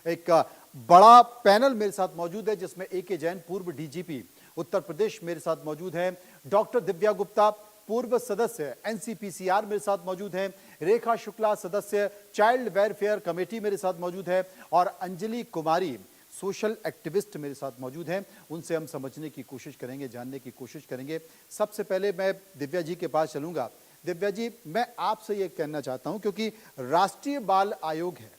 एक बड़ा पैनल मेरे साथ मौजूद है जिसमें ए.के. जैन पूर्व डीजीपी उत्तर प्रदेश मेरे साथ मौजूद हैं, डॉक्टर दिव्या गुप्ता पूर्व सदस्य एनसीपीसीआर मेरे साथ मौजूद हैं, रेखा शुक्ला सदस्य चाइल्ड वेलफेयर कमेटी मेरे साथ मौजूद है और अंजलि कुमारी सोशल एक्टिविस्ट मेरे साथ मौजूद हैं। उनसे हम समझने की कोशिश करेंगे, जानने की कोशिश करेंगे। सबसे पहले मैं दिव्या जी के पास चलूंगा। दिव्या जी, मैं आपसे ये कहना चाहता हूं क्योंकि राष्ट्रीय बाल आयोग है,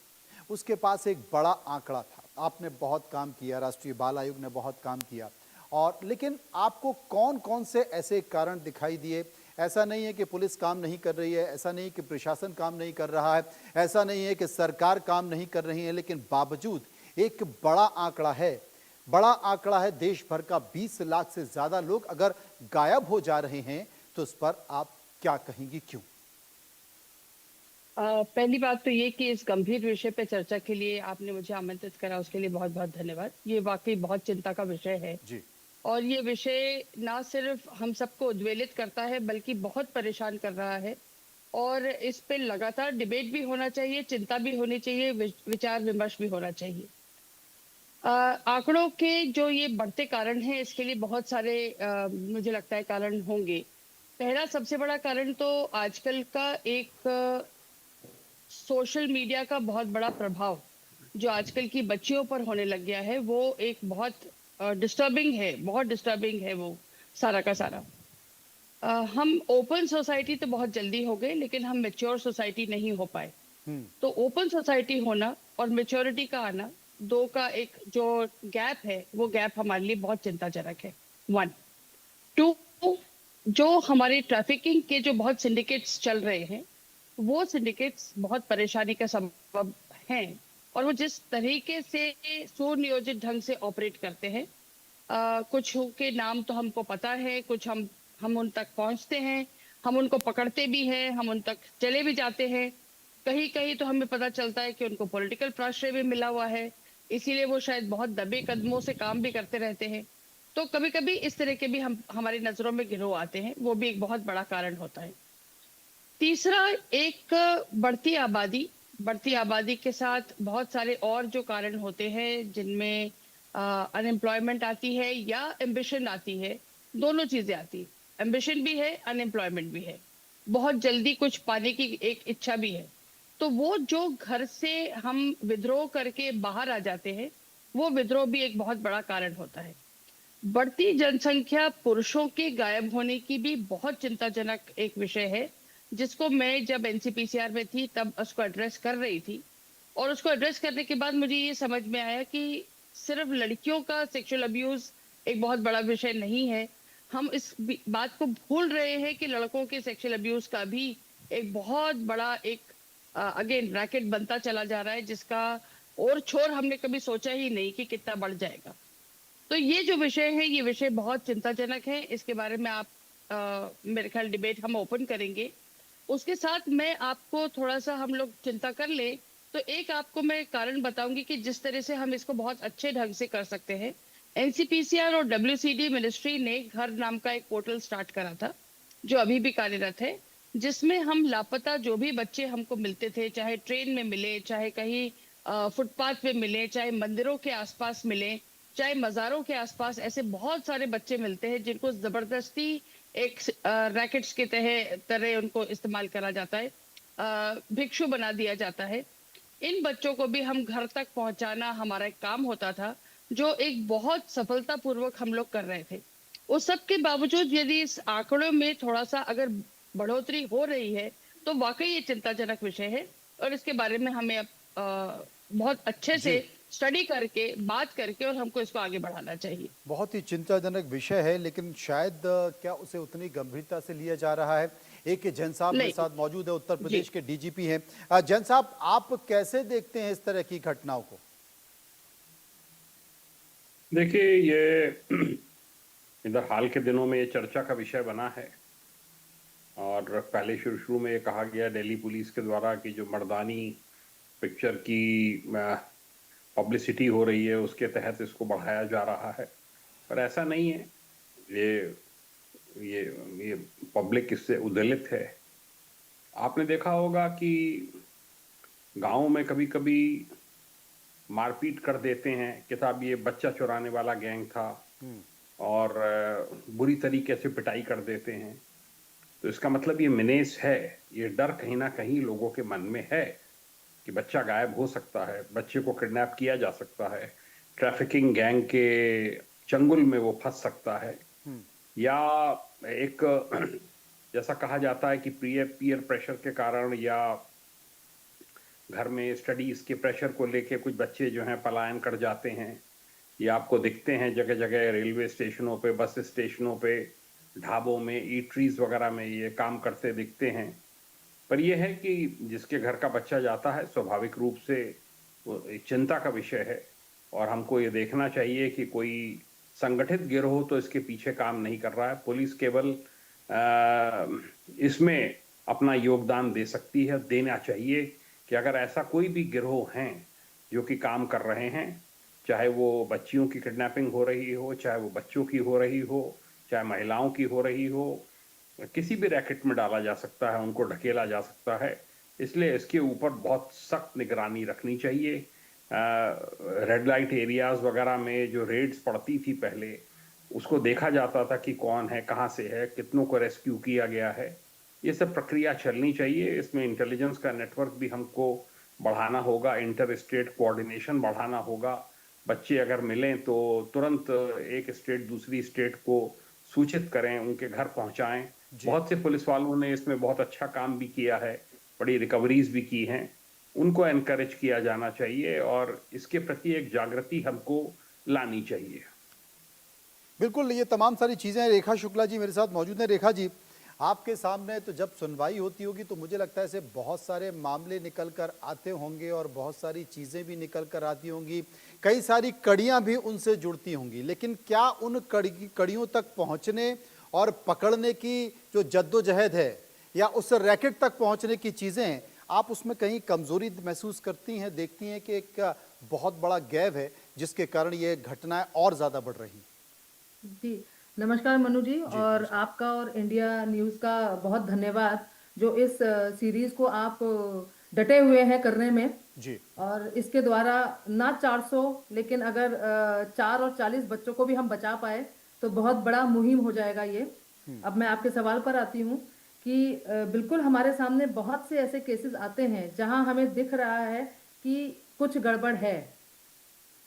उसके पास एक बड़ा आंकड़ा था। आपने बहुत काम किया, राष्ट्रीय बाल आयोग ने बहुत काम किया, और लेकिन आपको कौन कौन से ऐसे कारण दिखाई दिए? ऐसा नहीं है कि पुलिस काम नहीं कर रही है, ऐसा नहीं कि प्रशासन काम नहीं कर रहा है, ऐसा नहीं है कि सरकार काम नहीं कर रही है, लेकिन बावजूद एक बड़ा आंकड़ा है देश भर का। 20 लाख से ज्यादा लोग अगर गायब हो जा रहे हैं तो इस पर आप क्या कहेंगी, क्यों? पहली बात तो ये कि इस गंभीर विषय पे चर्चा के लिए आपने मुझे आमंत्रित करा, उसके लिए बहुत बहुत धन्यवाद। ये वाकई बहुत चिंता का विषय है जी। और ये विषय ना सिर्फ हम सबको उद्वेलित करता है बल्कि बहुत परेशान कर रहा है और इस पे लगातार डिबेट भी होना चाहिए, चिंता भी होनी चाहिए, विचार विमर्श भी होना चाहिए। आंकड़ों के जो ये बढ़ते कारण हैं, इसके लिए बहुत सारे मुझे लगता है कारण होंगे। पहला सबसे बड़ा कारण तो आजकल का एक सोशल मीडिया का बहुत बड़ा प्रभाव जो आजकल की बच्चियों पर होने लग गया है, वो एक बहुत डिस्टर्बिंग है, बहुत डिस्टर्बिंग है वो सारा का सारा। हम ओपन सोसाइटी तो बहुत जल्दी हो गए लेकिन हम मेच्योर सोसाइटी नहीं हो पाए। हम्म। तो ओपन सोसाइटी होना और मेच्योरिटी का आना, दो का एक जो गैप है, वो गैप हमारे लिए बहुत चिंताजनक है। 1 2, जो हमारे ट्रैफिकिंग के जो बहुत सिंडिकेट्स चल रहे हैं, वो सिंडिकेट्स बहुत परेशानी का सबब हैं और वो जिस तरीके से सुनियोजित ढंग से ऑपरेट करते हैं, कुछ के नाम तो हमको पता है, कुछ हम उन तक पहुंचते हैं, हम उनको पकड़ते भी हैं, हम उन तक चले भी जाते हैं। कहीं कहीं तो हमें पता चलता है कि उनको पॉलिटिकल प्राश्रय भी मिला हुआ है, इसीलिए वो शायद बहुत दबे कदमों से काम भी करते रहते हैं। तो कभी कभी इस तरह के भी हम हमारी नजरों में गिरोह आते हैं, वो भी एक बहुत बड़ा कारण होता है। तीसरा, एक बढ़ती आबादी के साथ बहुत सारे और जो कारण होते हैं जिनमें अनएम्प्लॉयमेंट आती है या एम्बिशन आती है। दोनों चीजें आती है, एम्बिशन भी है, अनएम्प्लॉयमेंट भी है, बहुत जल्दी कुछ पाने की एक इच्छा भी है। तो वो जो घर से हम विद्रोह करके बाहर आ जाते हैं, वो विद्रोह भी एक बहुत बड़ा कारण होता है। बढ़ती जनसंख्या, पुरुषों के गायब होने की भी बहुत चिंताजनक एक विषय है, जिसको मैं जब एनसीपीसीआर में थी तब उसको एड्रेस कर रही थी। और उसको एड्रेस करने के बाद मुझे ये समझ में आया कि सिर्फ लड़कियों का सेक्सुअल अब्यूज एक बहुत बड़ा विषय नहीं है। हम इस बात को भूल रहे हैं कि लड़कों के सेक्सुअल अब्यूज का भी एक बहुत बड़ा एक अगेन रैकेट बनता चला जा रहा है, जिसका और छोर हमने कभी सोचा ही नहीं कि कितना बढ़ जाएगा। तो ये जो विषय है, ये विषय बहुत चिंताजनक है। इसके बारे में आप मेरे ख्याल डिबेट हम ओपन करेंगे। उसके साथ मैं आपको थोड़ा सा, हम लोग चिंता कर ले तो एक आपको मैं कारण बताऊंगी कि जिस तरह से हम इसको बहुत अच्छे ढंग से कर सकते हैं। एनसीपीसीआर और डब्ल्यूसीडी मिनिस्ट्री ने घर नाम का एक पोर्टल स्टार्ट करा था, जो अभी भी कार्यरत है, जिसमें हम लापता जो भी बच्चे हमको मिलते थे, चाहे ट्रेन में मिले, चाहे कहीं फुटपाथ पे मिले, चाहे मंदिरों के आसपास मिले, चाहे मज़ारों के आसपास, ऐसे बहुत सारे बच्चे मिलते हैं जिनको जबरदस्ती एक रैकेट्स के तरह उनको इस्तेमाल करा जाता है, भिक्षु बना दिया जाता है। इन बच्चों को भी हम घर तक पहुंचाना हमारा एक काम होता था, जो एक बहुत सफलतापूर्वक हम लोग कर रहे थे। उस सब के बावजूद यदि इस आंकड़ों में थोड़ा सा अगर बढ़ोतरी हो रही है, तो वाकई ये चिंताजनक विषय है और इसके बारे में हमें अब बहुत अच्छे से जी। स्टडी करके, बात करके, और हमको इसको आगे बढ़ाना चाहिए। बहुत ही चिंताजनक विषय है, लेकिन शायद क्या उसे उतनी गंभीरता से लिया जा रहा है? ए.के. जैन साहब मेरे नहीं। साथ मौजूद है, उत्तर जी। प्रदेश के डीजीपी हैं। जैन साहब, आप कैसे देखते हैं इस तरह की घटनाओं को? देखिए, ये इधर हाल के दिनों में ये चर्चा का विषय बना है और पहले शुरू शुरू में ये कहा गया दिल्ली पुलिस के द्वारा कि जो मर्दानी पिक्चर की पब्लिसिटी हो रही है उसके तहत इसको बढ़ाया जा रहा है, पर ऐसा नहीं है। ये ये ये पब्लिक इससे उद्वेलित है। आपने देखा होगा कि गांव में कभी कभी मारपीट कर देते हैं कि साहब ये बच्चा चुराने वाला गैंग था, और बुरी तरीके से पिटाई कर देते हैं। तो इसका मतलब ये मिनेस है, ये डर कहीं ना कहीं लोगों के मन में है कि बच्चा गायब हो सकता है, बच्चे को किडनैप किया जा सकता है, ट्रैफिकिंग गैंग के चंगुल में वो फंस सकता है, या एक जैसा कहा जाता है कि पीयर प्रेशर के कारण या घर में स्टडीज के प्रेशर को लेके कुछ बच्चे जो हैं पलायन कर जाते हैं। ये आपको दिखते हैं जगह जगह, रेलवे स्टेशनों पे, बस स्टेशनों पे, ढाबों में, ईटरीज वगैरह में ये काम करते दिखते हैं। पर यह है कि जिसके घर का बच्चा जाता है, स्वाभाविक रूप से वो एक चिंता का विषय है, और हमको ये देखना चाहिए कि कोई संगठित गिरोह तो इसके पीछे काम नहीं कर रहा है। पुलिस केवल इसमें अपना योगदान दे सकती है, देना चाहिए कि अगर ऐसा कोई भी गिरोह हैं जो कि काम कर रहे हैं, चाहे वो बच्चियों की किडनैपिंग हो रही हो, चाहे वो बच्चों की हो रही हो, चाहे महिलाओं की हो रही हो, किसी भी रैकेट में डाला जा सकता है, उनको ढकेला जा सकता है। इसलिए इसके ऊपर बहुत सख्त निगरानी रखनी चाहिए। रेड लाइट एरियाज वगैरह में जो रेड्स पड़ती थी पहले, उसको देखा जाता था कि कौन है, कहाँ से है, कितनों को रेस्क्यू किया गया है। ये सब प्रक्रिया चलनी चाहिए। इसमें इंटेलिजेंस का नेटवर्क भी हमको बढ़ाना होगा, इंटर स्टेट कोऑर्डिनेशन बढ़ाना होगा। बच्चे अगर मिलें तो तुरंत एक स्टेट दूसरी स्टेट को सूचित करें, उनके घर पहुंचाएं। बहुत से पुलिस वालों ने इसमें बहुत अच्छा काम भी किया है, बड़ी रिकवरीज भी की हैं, उनको एनकरेज किया जाना चाहिए और इसके प्रति एक जागृति हमको लानी चाहिए। बिल्कुल, ये तमाम सारी चीज़ें रेखा शुक्ला जी मेरे साथ मौजूद हैं। रेखा जी, आपके सामने तो जब सुनवाई होती होगी तो मुझे लगता है ऐसे बहुत सारे मामले निकल कर आते होंगे और बहुत सारी चीज़ें भी निकल कर आती होंगी, कई सारी कड़ियां भी उनसे जुड़ती होंगी, लेकिन क्या उन कड़ियों तक पहुंचने और पकड़ने की जो जद्दोजहद है या उस रैकेट तक पहुंचने की चीज़ें, आप उसमें कहीं कमज़ोरी महसूस करती हैं, देखती हैं कि एक बहुत बड़ा गैप है जिसके कारण ये घटनाएं और ज़्यादा बढ़ रही हैं? जी, नमस्कार मनु जी, और आपका और इंडिया न्यूज़ का बहुत धन्यवाद जो इस सीरीज को आप डटे हुए हैं करने में। जी। और इसके द्वारा ना 400 लेकिन अगर 4 और 40 बच्चों को भी हम बचा पाए तो बहुत बड़ा मुहिम हो जाएगा ये। अब मैं आपके सवाल पर आती हूँ कि बिल्कुल हमारे सामने बहुत से ऐसे केसेस आते हैं जहां हमें दिख रहा है कि कुछ गड़बड़ है,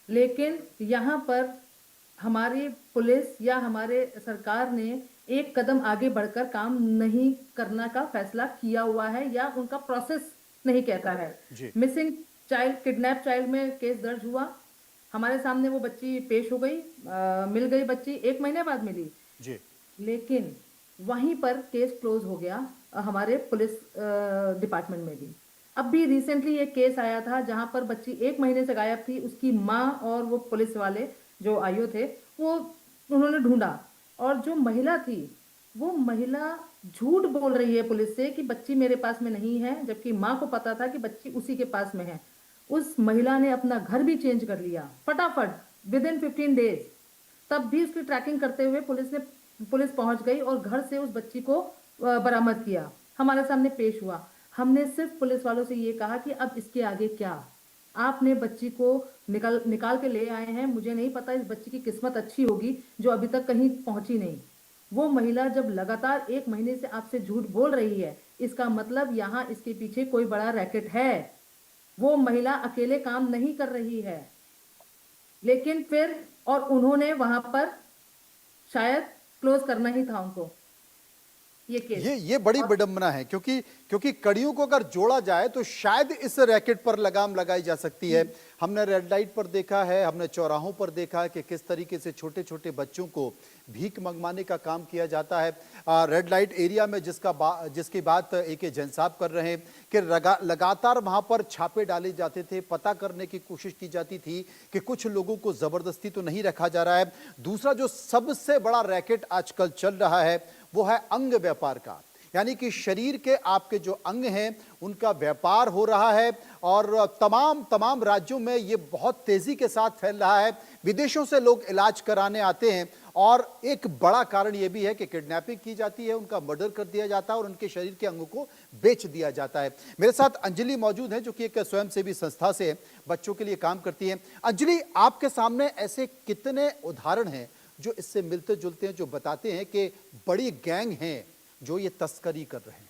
लेकिन यहाँ पर हमारी पुलिस या हमारे सरकार ने एक कदम आगे बढ़कर काम नहीं करने का फैसला किया हुआ है या उनका प्रोसेस नहीं कहता है। मिसिंग चाइल्ड, किडनैप चाइल्ड में केस दर्ज हुआ, हमारे सामने वो बच्ची पेश हो गई, मिल गई बच्ची, 1 महीने बाद मिली जी। लेकिन वहीं पर केस क्लोज हो गया हमारे पुलिस डिपार्टमेंट में भी। अब भी रिसेंटली एक केस आया था जहां पर बच्ची 1 महीने से गायब थी, उसकी माँ और वो पुलिस वाले जो आईओ थे वो उन्होंने ढूंढा, और जो महिला थी वो महिला झूठ बोल रही है पुलिस से कि बच्ची मेरे पास में नहीं है, जबकि माँ को पता था कि बच्ची उसी के पास में है। उस महिला ने अपना घर भी चेंज कर लिया फटाफट विद इन 15 डेज। तब भी उसकी ट्रैकिंग करते हुए पुलिस पहुंच गई और घर से उस बच्ची को बरामद किया, हमारे सामने पेश हुआ। हमने सिर्फ पुलिस वालों से ये कहा कि अब इसके आगे क्या, आपने बच्ची को निकाल के ले आए हैं, मुझे नहीं पता इस बच्ची की किस्मत अच्छी होगी जो अभी तक कहीं पहुंची नहीं। वो महिला जब लगातार 1 महीने से आपसे झूठ बोल रही है, इसका मतलब यहाँ इसके पीछे कोई बड़ा रैकेट है। वो महिला अकेले काम नहीं कर रही है, लेकिन फिर और उन्होंने वहां पर शायद क्लोज करना ही था उनको ये केस। ये बड़ी विडंबना है, क्योंकि कड़ियों को अगर जोड़ा जाए तो शायद इस रैकेट पर लगाम लगाई जा सकती है। हमने रेड लाइट पर देखा है, हमने चौराहों पर देखा है कि किस तरीके से छोटे छोटे बच्चों को भीख मंगवाने का काम किया जाता है। रेड लाइट एरिया में जिसकी बात AK जैन साहब कर रहे हैं कि लगातार वहां पर छापे डाले जाते थे, पता करने की कोशिश की जाती थी कि कुछ लोगों को जबरदस्ती तो नहीं रखा जा रहा है। दूसरा जो सबसे बड़ा रैकेट आजकल चल रहा है वो है अंग व्यापार का, यानी कि शरीर के आपके जो अंग हैं उनका व्यापार हो रहा है और तमाम राज्यों में ये बहुत तेजी के साथ फैल रहा है। विदेशों से लोग इलाज कराने आते हैं और एक बड़ा कारण यह भी है कि किडनैपिंग की जाती है, उनका मर्डर कर दिया जाता है और उनके शरीर के अंगों को बेच दिया जाता है। मेरे साथ अंजलि मौजूद है जो कि एक स्वयंसेवी संस्था से बच्चों के लिए काम करती है। अंजलि, आपके सामने ऐसे कितने उदाहरण हैं जो इससे मिलते जुलते हैं, जो बताते हैं कि बड़ी गैंग हैं जो ये तस्करी कर रहे हैं?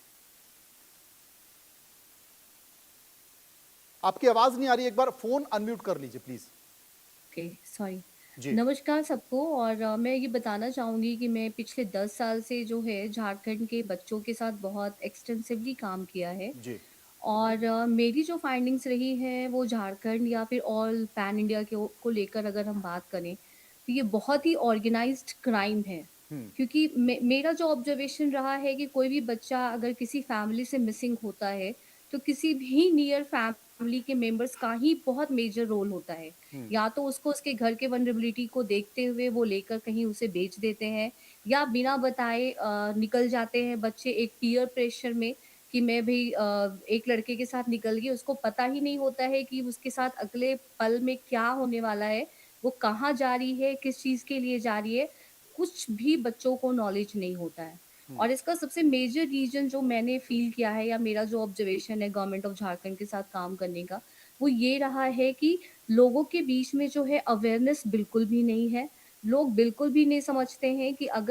आपकी आवाज नहीं आ रही, एक बार फोन अनम्यूट कर लीजिए प्लीज। Okay, sorry. जी। नमस्कार सबको। और मैं ये बताना चाहूँगी कि मैं पिछले 10 साल से जो है झारखंड के बच्चों के साथ बहुत एक्सटेंसिवली काम किया है। जी। और मेरी जो फाइंडिंग्स रही है वो झारखंड या फिर ऑल पैन इंडिया को लेकर अगर हम बात करें तो ये बहुत ही ऑर्गेनाइज्ड क्राइम है। क्योंकि मेरा जो ऑब्जर्वेशन रहा है कि कोई भी बच्चा अगर किसी फैमिली से मिसिंग होता है तो किसी भी नियर फैमिली के मेंबर्स का ही बहुत मेजर रोल होता है। या तो उसको उसके घर के वनरेबिलिटी को देखते हुए वो लेकर कहीं उसे बेच देते हैं, या बिना बताए निकल जाते हैं बच्चे एक पीयर प्रेशर में कि मैं भी एक लड़के के साथ निकल गई। उसको पता ही नहीं होता है कि उसके साथ अगले पल में क्या होने वाला है, वो कहाँ जा रही है, किस चीज़ के लिए जा रही है, कुछ भी बच्चों को नॉलेज नहीं होता है। और इसका सबसे मेजर रीज़न जो मैंने फ़ील किया है या मेरा जो ऑब्जर्वेशन है गवर्नमेंट ऑफ झारखंड के साथ काम करने का, वो ये रहा है कि लोगों के बीच में जो है अवेयरनेस बिल्कुल भी नहीं है। लोग बिल्कुल भी नहीं समझते हैं कि अगर